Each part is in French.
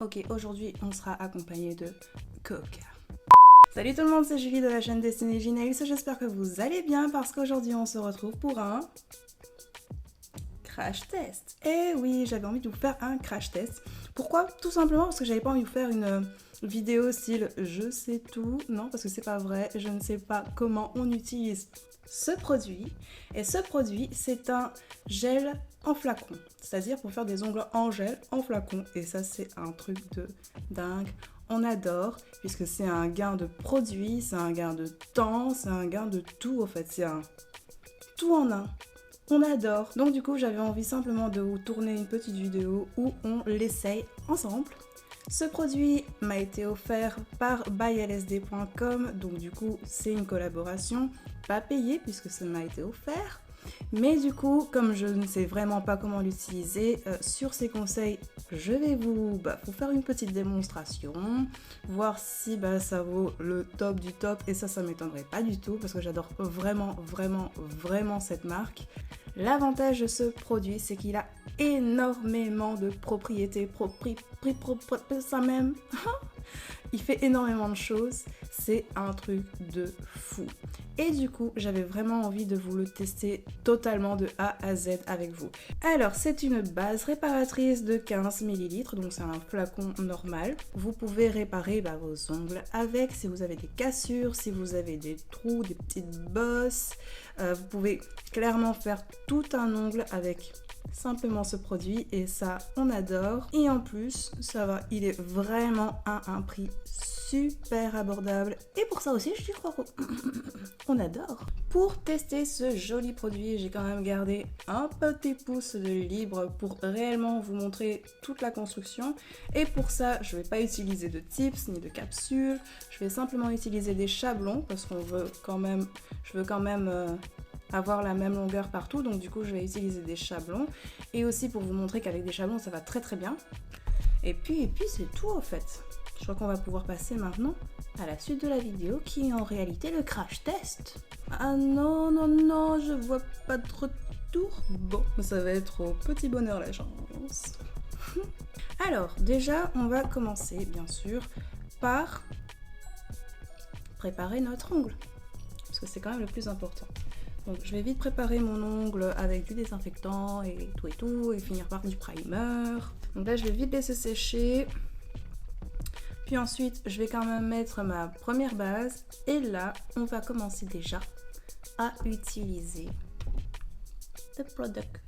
Ok, aujourd'hui on sera accompagné de Coca. Salut tout le monde, c'est Julie de la chaîne Destinée Ginails. J'espère que vous allez bien parce qu'aujourd'hui on se retrouve pour un crash test. Et oui, j'avais envie de vous faire un crash test. Pourquoi? Tout simplement parce que j'avais pas envie de vous faire une vidéo style je sais tout. Non, parce que c'est pas vrai, je ne sais pas comment on utilise ce produit. Et ce produit, c'est un gel en flacon, c'est-à-dire pour faire des ongles en gel en flacon. Et ça, c'est un truc de dingue. On adore, puisque c'est un gain de produit, c'est un gain de temps, c'est un gain de tout, en fait. C'est un tout en un. On adore. Donc du coup, j'avais envie simplement de vous tourner une petite vidéo où on l'essaye ensemble. Ce produit m'a été offert par bylsd.com, donc du coup, c'est une collaboration, pas payée puisque ça m'a été offert. Mais du coup, comme je ne sais vraiment pas comment l'utiliser, sur ces conseils, je vais vous faire une petite démonstration, voir si ça vaut le top du top, et ça m'étonnerait pas du tout, parce que j'adore vraiment cette marque. L'avantage de ce produit, c'est qu'il a énormément de propriétés, ça même. Il fait énormément de choses, c'est un truc de fou. Et du coup, j'avais vraiment envie de vous le tester totalement de A à Z avec vous. Alors, c'est une base réparatrice de 15 ml, donc c'est un flacon normal. Vous pouvez réparer vos ongles avec, si vous avez des cassures, si vous avez des trous, des petites bosses. Vous pouvez clairement faire tout un ongle avec simplement ce produit, et ça on adore. Et en plus ça va, il est vraiment à un prix super abordable, et pour ça aussi je crois qu'on adore. Pour tester ce joli produit, j'ai quand même gardé un petit pouce de libre pour réellement vous montrer toute la construction, et pour ça je vais pas utiliser de tips ni de capsules, je vais simplement utiliser des chablons parce qu'on veut quand même, je veux quand même avoir la même longueur partout, donc du coup je vais utiliser des chablons, et aussi pour vous montrer qu'avec des chablons ça va très bien. Et puis c'est tout en fait. Je crois qu'on va pouvoir passer maintenant à la suite de la vidéo, qui est en réalité le crash test. Ah non, je vois pas de retour. Bon, ça va être au petit bonheur la chance. Alors déjà on va commencer bien sûr par préparer notre ongle, parce que c'est quand même le plus important. Donc je vais vite préparer mon ongle avec du désinfectant et tout, et finir par du primer. Donc là je vais vite laisser sécher. Puis ensuite je vais quand même mettre ma première base, et là on va commencer déjà à utiliser le product.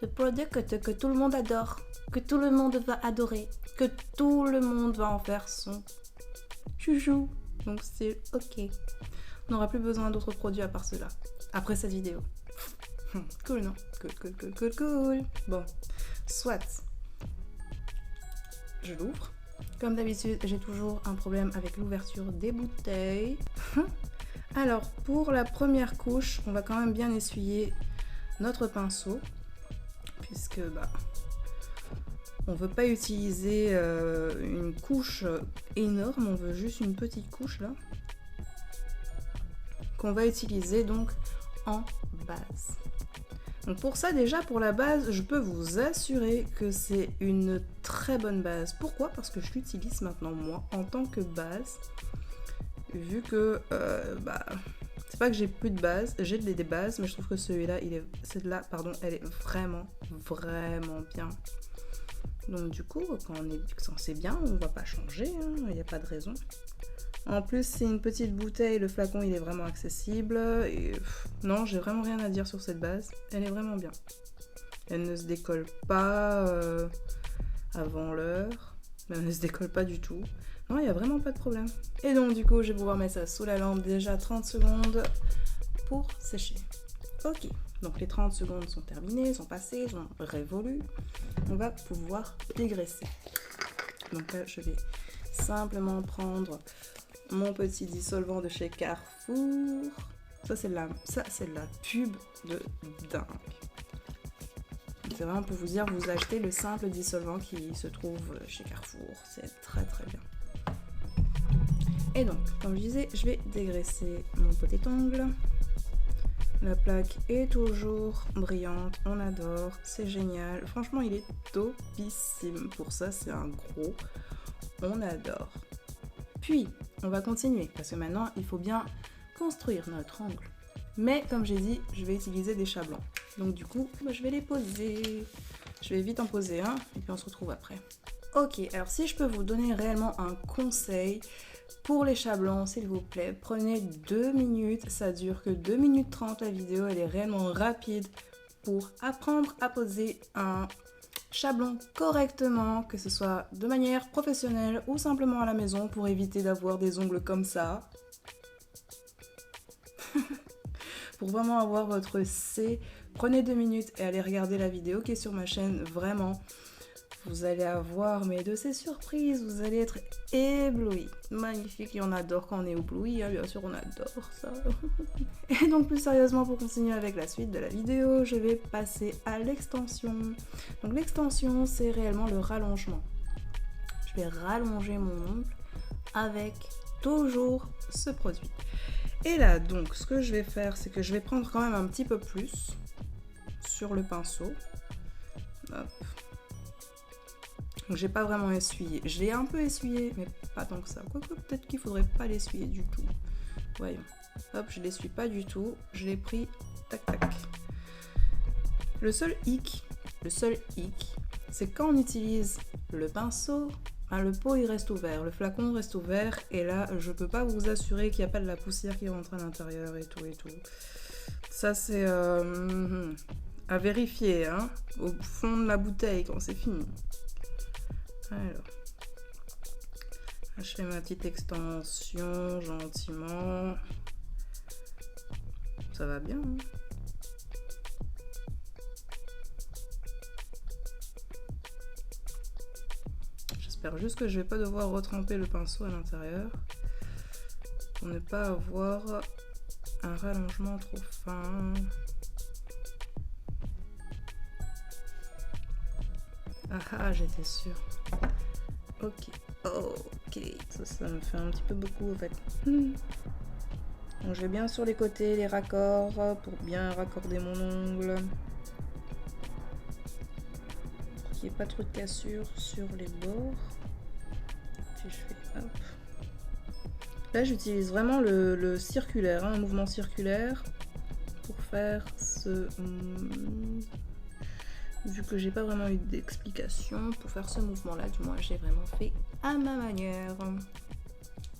Le product que tout le monde adore, que tout le monde va adorer, que tout le monde va en faire son chouchou. Donc c'est ok. On n'aura plus besoin d'autres produits à part cela après cette vidéo. Cool, non? Cool. Bon, soit. Je l'ouvre. Comme d'habitude, j'ai toujours un problème avec l'ouverture des bouteilles. Alors, pour la première couche, on va quand même bien essuyer notre pinceau, puisque on veut pas utiliser une couche énorme, on veut juste une petite couche là, qu'on va utiliser donc en base. Donc pour ça, déjà pour la base, je peux vous assurer que c'est une très bonne base. Pourquoi? Parce que je l'utilise maintenant moi en tant que base, vu que c'est pas que j'ai plus de base, j'ai des bases, mais je trouve que celle-là elle est vraiment bien. Donc du coup, quand on est c'est bien, on va pas changer, il n'y a pas de raison. En plus, c'est une petite bouteille, le flacon il est vraiment accessible, et non, j'ai vraiment rien à dire sur cette base, elle est vraiment bien. Elle ne se décolle pas avant l'heure, mais elle ne se décolle pas du tout. Non, il n'y a vraiment pas de problème. Et donc du coup, je vais pouvoir mettre ça sous la lampe déjà 30 secondes pour sécher. Ok, donc les 30 secondes sont terminées, sont passées, sont révolues. On va pouvoir dégraisser. Donc là, je vais simplement prendre mon petit dissolvant de chez Carrefour. Ça c'est de la pub de dingue. C'est vraiment pour vous dire, vous achetez le simple dissolvant qui se trouve chez Carrefour. C'est très bien. Et donc, comme je disais, je vais dégraisser mon petit ongle. La plaque est toujours brillante, on adore, c'est génial. Franchement, il est topissime. Pour ça, c'est un gros, on adore. Puis, on va continuer, parce que maintenant, il faut bien construire notre ongle. Mais, comme j'ai dit, je vais utiliser des chablons. Donc du coup, je vais les poser. Je vais vite en poser un, et puis on se retrouve après. Ok, alors si je peux vous donner réellement un conseil pour les chablons, s'il vous plaît, prenez 2 minutes, ça dure que 2 minutes 30 la vidéo, elle est réellement rapide pour apprendre à poser un chablon correctement, que ce soit de manière professionnelle ou simplement à la maison pour éviter d'avoir des ongles comme ça. Pour vraiment avoir votre C, prenez 2 minutes et allez regarder la vidéo qui est sur ma chaîne, vraiment. Vous allez avoir de ces surprises, vous allez être ébloui. Magnifique, et on adore quand on est ébloui, hein, bien sûr on adore ça. Et donc plus sérieusement, pour continuer avec la suite de la vidéo, je vais passer à l'extension. Donc l'extension, c'est réellement le rallongement. Je vais rallonger mon ongle avec toujours ce produit. Et là, donc, ce que je vais faire, c'est que je vais prendre quand même un petit peu plus sur le pinceau. Hop. Donc j'ai pas vraiment essuyé. Je l'ai un peu essuyé, mais pas tant que ça. Quoique peut-être qu'il faudrait pas l'essuyer du tout. Voyons. Hop, je l'essuie pas du tout. Je l'ai pris, tac tac. Le seul hic, c'est quand on utilise le pinceau, le pot il reste ouvert, le flacon reste ouvert, et là je peux pas vous assurer qu'il n'y a pas de la poussière qui rentre à l'intérieur et tout et tout. Ça c'est à vérifier, hein, au fond de la bouteille quand c'est fini. Alors, je fais ma petite extension gentiment. Ça va bien, hein. J'espère juste que je vais pas devoir retremper le pinceau à l'intérieur pour ne pas avoir un rallongement trop fin. Ah, j'étais sûre. Ok, ça me fait un petit peu beaucoup en fait. Donc je vais bien sur les côtés, les raccords, pour bien raccorder mon ongle. Qu'il n'y ait pas trop de cassure sur les bords. Puis je fais hop. Là j'utilise vraiment le circulaire, un mouvement circulaire pour faire ce... Vu que j'ai pas vraiment eu d'explication pour faire ce mouvement là, du moins j'ai vraiment fait à ma manière.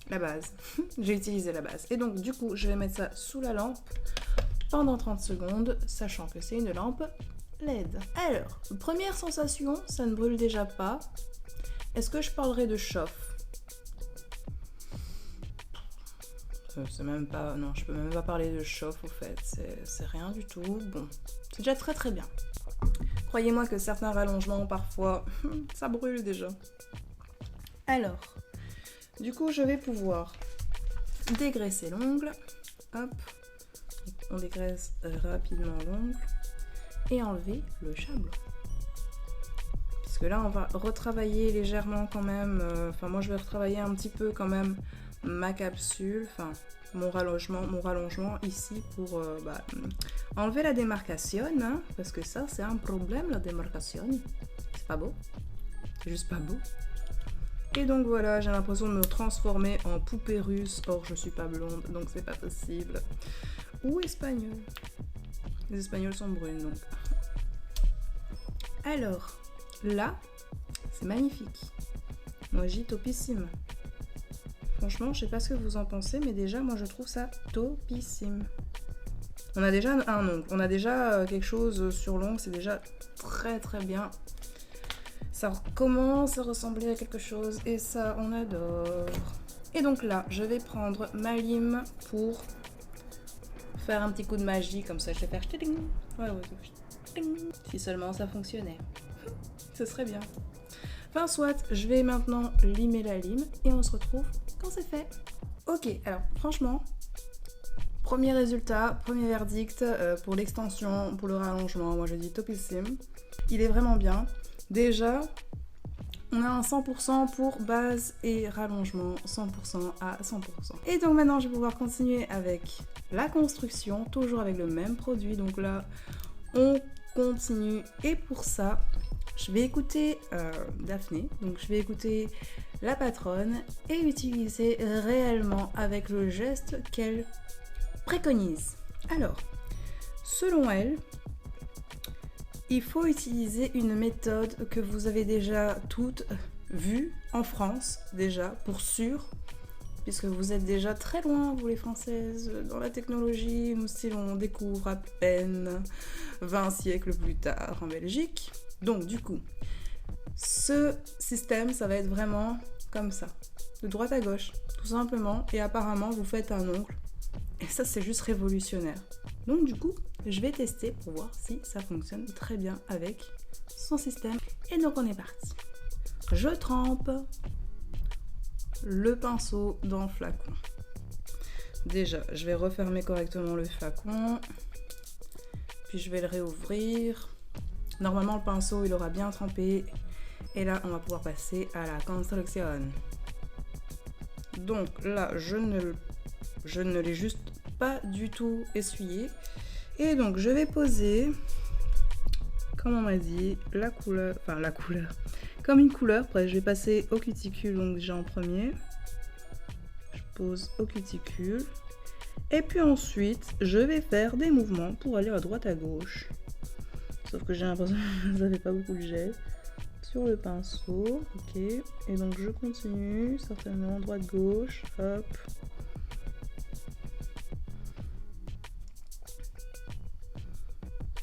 La base, j'ai utilisé la base. Et donc du coup je vais mettre ça sous la lampe pendant 30 secondes, sachant que c'est une lampe LED. Alors, première sensation, ça ne brûle déjà pas. Est-ce que je parlerai de chauffe? C'est même pas... Non, je peux même pas parler de chauffe au fait, c'est rien du tout. Bon, c'est déjà très très bien. Croyez-moi que certains rallongements, parfois, ça brûle déjà. Alors, du coup, je vais pouvoir dégraisser l'ongle. Hop, on dégraisse rapidement l'ongle et enlever le chablon. Puisque là, on va retravailler légèrement quand même. Enfin, moi, je vais retravailler un petit peu quand même ma capsule. Enfin, mon rallongement ici pour enlever la démarcation, hein, parce que ça c'est un problème, la démarcation, c'est pas beau, c'est juste pas beau. Et donc voilà, j'ai l'impression de me transformer en poupée russe, or je suis pas blonde donc c'est pas possible, ou espagnole, les espagnols sont brunes donc. Alors là c'est magnifique, moi j'y topissime. Franchement, je sais pas ce que vous en pensez, mais déjà, moi, je trouve ça topissime. On a déjà un ongle, on a déjà quelque chose sur l'ongle, c'est déjà très très bien. Ça commence à ressembler à quelque chose et ça, on adore. Et donc là, je vais prendre ma lime pour faire un petit coup de magie, comme ça, je vais faire... Voilà, si seulement ça fonctionnait. Ce serait bien. Enfin soit, je vais maintenant limer la lime et on se retrouve quand c'est fait. Ok, alors franchement, premier résultat, premier verdict pour l'extension, pour le rallongement, moi je dis topissime. Il est vraiment bien. Déjà, On a un 100% pour base et rallongement, 100% à 100%. Et donc maintenant, je vais pouvoir continuer avec la construction, toujours avec le même produit. Donc là, on continue. Et pour ça, je vais écouter Daphné. Donc je vais écouter la patronne et utiliser réellement avec le geste qu'elle préconise. Alors, selon elle, il faut utiliser une méthode que vous avez déjà toutes vues en France, déjà, pour sûr, puisque vous êtes déjà très loin, vous les Françaises, dans la technologie. Nous, si l'on découvre à peine 20 siècles plus tard en Belgique. Donc, du coup, ce système, ça va être vraiment comme ça, de droite à gauche, tout simplement. Et apparemment, vous faites un ongle. Et ça, c'est juste révolutionnaire. Donc, du coup, je vais tester pour voir si ça fonctionne très bien avec son système. Et donc, on est parti. Je trempe le pinceau dans le flacon. Déjà, je vais refermer correctement le flacon. Puis, je vais le réouvrir. Normalement, le pinceau, il aura bien trempé. Et là, on va pouvoir passer à la construction. Donc là, je ne l'ai juste pas du tout essuyé. Et donc, je vais poser, comme on m'a dit, la couleur, comme une couleur. Après, je vais passer au cuticule, donc déjà en premier. Je pose au cuticule. Et puis ensuite, je vais faire des mouvements pour aller à droite à gauche. Sauf que j'ai l'impression que ça fait pas beaucoup de gel. Sur le pinceau, ok. Et donc, je continue, certainement, droite-gauche, hop.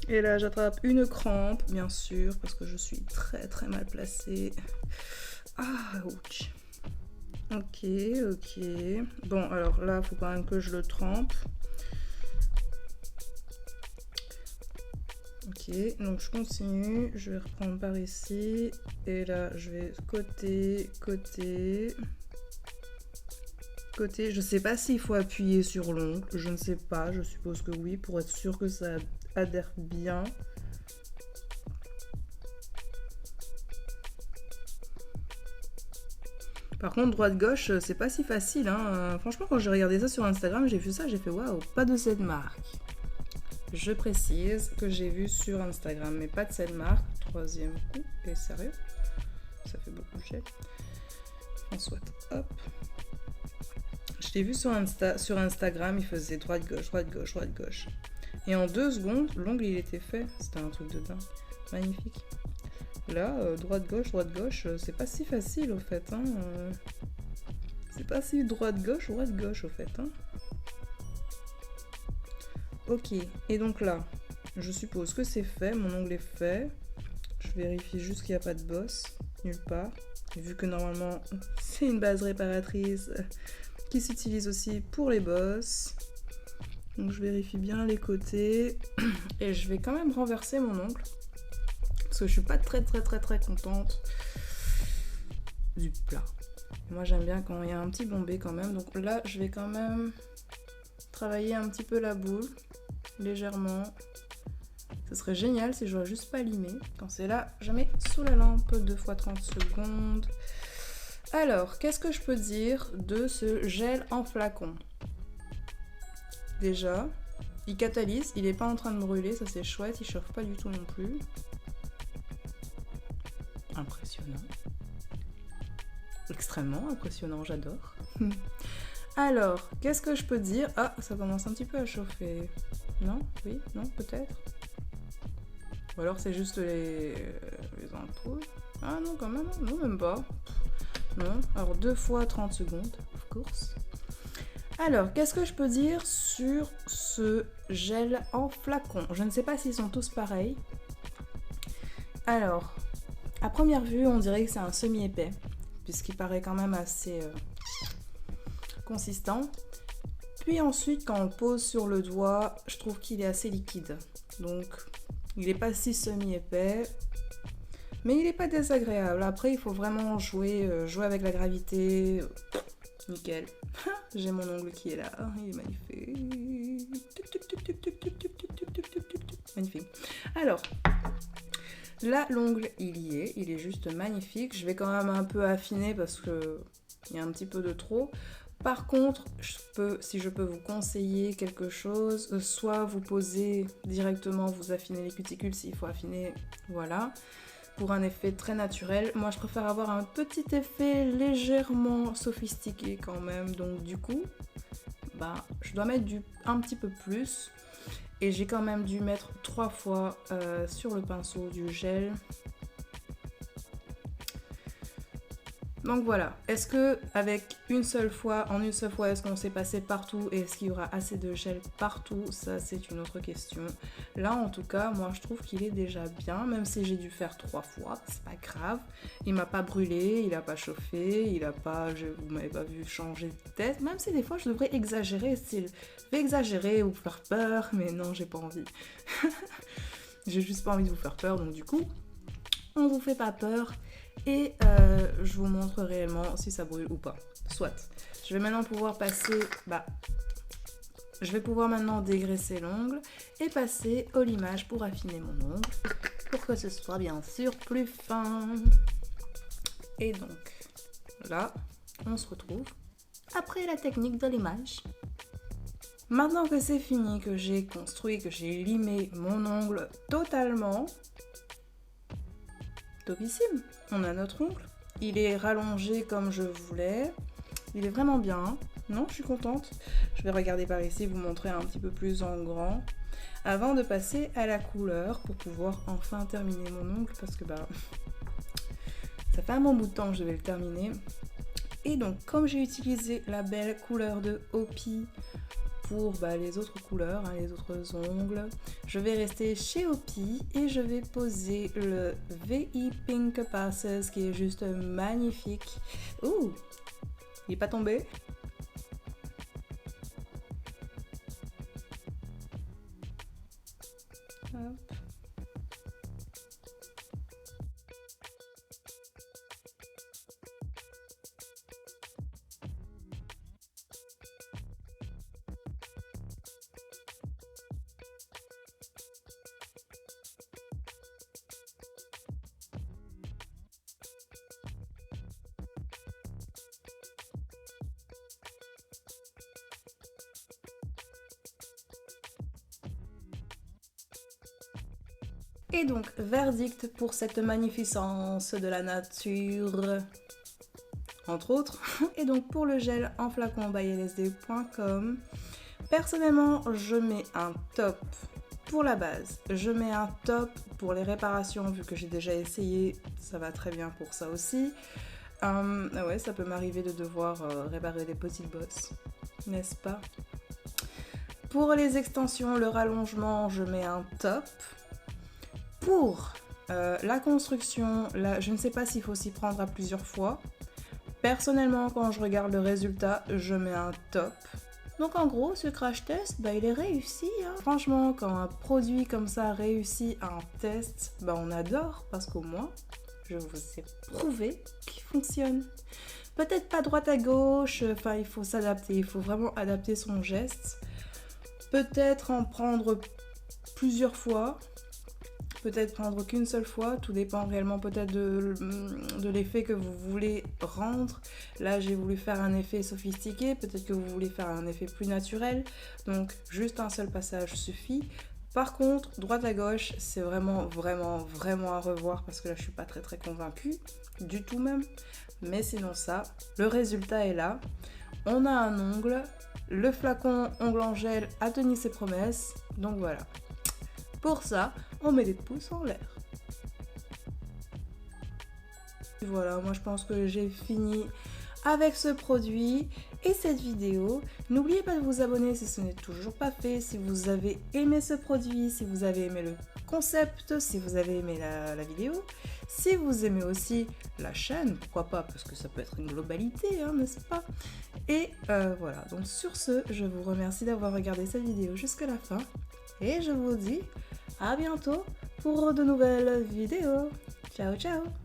Et là, j'attrape une crampe, bien sûr, parce que je suis très très mal placée. Ah, ouch. Ok, ok. Bon, alors là, il faut quand même que je le trempe. Ok, donc je continue. Je vais reprendre par ici. Et là, je vais côté, côté. Côté, je sais pas s'il faut appuyer sur l'ongle. Je ne sais pas, je suppose que oui, pour être sûr que ça adhère bien. Par contre, droite-gauche, c'est pas si facile. Hein. Franchement, quand j'ai regardé ça sur Instagram, j'ai vu ça, j'ai fait waouh, pas de cette marque. Je précise que j'ai vu sur Instagram, mais pas de cette marque. Troisième coup, et sérieux, ça fait beaucoup de gel. En soit, hop. Je l'ai vu sur Instagram, il faisait droite-gauche, droite-gauche, droite-gauche. Et en 2 secondes, l'ongle il était fait. C'était un truc de dingue. Magnifique. Là, droite-gauche, c'est pas si facile au fait. Hein. C'est pas si droite-gauche au fait. Hein. Ok, et donc là, je suppose que c'est fait. Mon ongle est fait. Je vérifie juste qu'il n'y a pas de bosse nulle part. Et vu que normalement, c'est une base réparatrice qui s'utilise aussi pour les bosses. Donc je vérifie bien les côtés et je vais quand même renverser mon ongle parce que je suis pas très contente du plat. Moi j'aime bien quand il y a un petit bombé quand même. Donc là je vais quand même travailler un petit peu la boule légèrement. Ce serait génial si j'aurais juste pas limé. Quand c'est là, je mets sous la lampe 2 fois 30 secondes. Alors, qu'est-ce que je peux dire de ce gel en flacon ? Déjà, il catalyse, il n'est pas en train de brûler, ça c'est chouette, il chauffe pas du tout non plus. Impressionnant. Extrêmement impressionnant, j'adore. Alors, qu'est-ce que je peux dire ? Ah, ça commence un petit peu à chauffer. Non ? Oui ? Non ? Peut-être ? Ou alors c'est juste les ampoules ? Ah non, quand même, non, même pas. Non, alors 2 fois 30 secondes, of course. Alors, qu'est-ce que je peux dire sur ce gel en flacon ? Je ne sais pas s'ils sont tous pareils. Alors, à première vue, on dirait que c'est un semi-épais, puisqu'il paraît quand même assez consistant. Puis ensuite, quand on le pose sur le doigt, je trouve qu'il est assez liquide. Donc, il n'est pas si semi-épais, mais il n'est pas désagréable. Après, il faut vraiment jouer avec la gravité. Nickel. J'ai mon ongle qui est là. Il est magnifique. Magnifique. Alors, Là, l'ongle, il est juste magnifique. Je vais quand même un peu affiner parce que il y a un petit peu de trop. Par contre, si je peux vous conseiller quelque chose, soit vous posez directement, vous affinez les cuticules s'il faut affiner, voilà, pour un effet très naturel. Moi, je préfère avoir un petit effet légèrement sophistiqué quand même, donc du coup, je dois mettre un petit peu plus. Et j'ai quand même dû mettre 3 fois sur le pinceau du gel. Donc voilà, est-ce que avec en une seule fois, est-ce qu'on s'est passé partout et est-ce qu'il y aura assez de gel partout? Ça, c'est une autre question. Là, en tout cas, moi, je trouve qu'il est déjà bien, même si j'ai dû faire 3 fois, c'est pas grave. Il m'a pas brûlé, il a pas chauffé, vous m'avez pas vu changer de tête, même si des fois, je devrais exagérer, style, je vais exagérer ou faire peur, mais non, j'ai pas envie. J'ai juste pas envie de vous faire peur, donc du coup, on vous fait pas peur. Et je vous montre réellement si ça brûle ou pas. Soit. Je vais maintenant pouvoir passer... je vais pouvoir maintenant dégraisser l'ongle et passer au limage pour affiner mon ongle. Pour que ce soit bien sûr plus fin. Et donc, là, on se retrouve après la technique de limage. Maintenant que c'est fini, que j'ai construit, que j'ai limé mon ongle totalement... Topissime, on a notre ongle, il est rallongé comme je voulais, il est vraiment bien, non je suis contente. Je vais regarder par ici, vous montrer un petit peu plus en grand, avant de passer à la couleur pour pouvoir enfin terminer mon ongle, parce que ça fait un bon bout de temps que je vais le terminer. Et donc comme j'ai utilisé la belle couleur de Hopi pour les autres couleurs, les autres ongles, je vais rester chez Hopi et je vais poser le VI Pink Passes qui est juste magnifique. Ouh, il est pas tombé? Hop. Et donc, verdict pour cette magnificence de la nature, entre autres. Et donc, pour le gel en flacon by lsd.com, personnellement, je mets un top pour la base. Je mets un top pour les réparations, vu que j'ai déjà essayé, ça va très bien pour ça aussi. Ouais, ça peut m'arriver de devoir réparer des petites bosses, n'est-ce pas? Pour les extensions, le rallongement, je mets un top. Pour la construction, là, je ne sais pas s'il faut s'y prendre à plusieurs fois. Personnellement, quand je regarde le résultat, je mets un top. Donc en gros, ce crash test, il est réussi. Hein. Franchement, quand un produit comme ça réussit un test, on adore parce qu'au moins, je vous ai prouvé qu'il fonctionne. Peut-être pas droite à gauche, il faut s'adapter, il faut vraiment adapter son geste. Peut-être en prendre plusieurs fois. Peut-être prendre qu'une seule fois, tout dépend réellement peut-être de l'effet que vous voulez rendre. Là, j'ai voulu faire un effet sophistiqué, peut-être que vous voulez faire un effet plus naturel, donc juste un seul passage suffit. Par contre, droite à gauche, c'est vraiment à revoir parce que là, je suis pas très convaincue, du tout même. Mais sinon ça, le résultat est là. On a un ongle, le flacon ongle en gel a tenu ses promesses, donc voilà. Pour ça, on met des pouces en l'air. Voilà, moi je pense que j'ai fini avec ce produit et cette vidéo. N'oubliez pas de vous abonner si ce n'est toujours pas fait, si vous avez aimé ce produit, si vous avez aimé le concept, si vous avez aimé la vidéo, si vous aimez aussi la chaîne, pourquoi pas, parce que ça peut être une globalité, hein, n'est-ce pas? Et voilà, donc sur ce, je vous remercie d'avoir regardé cette vidéo jusqu'à la fin et je vous dis à bientôt pour de nouvelles vidéos. Ciao ciao!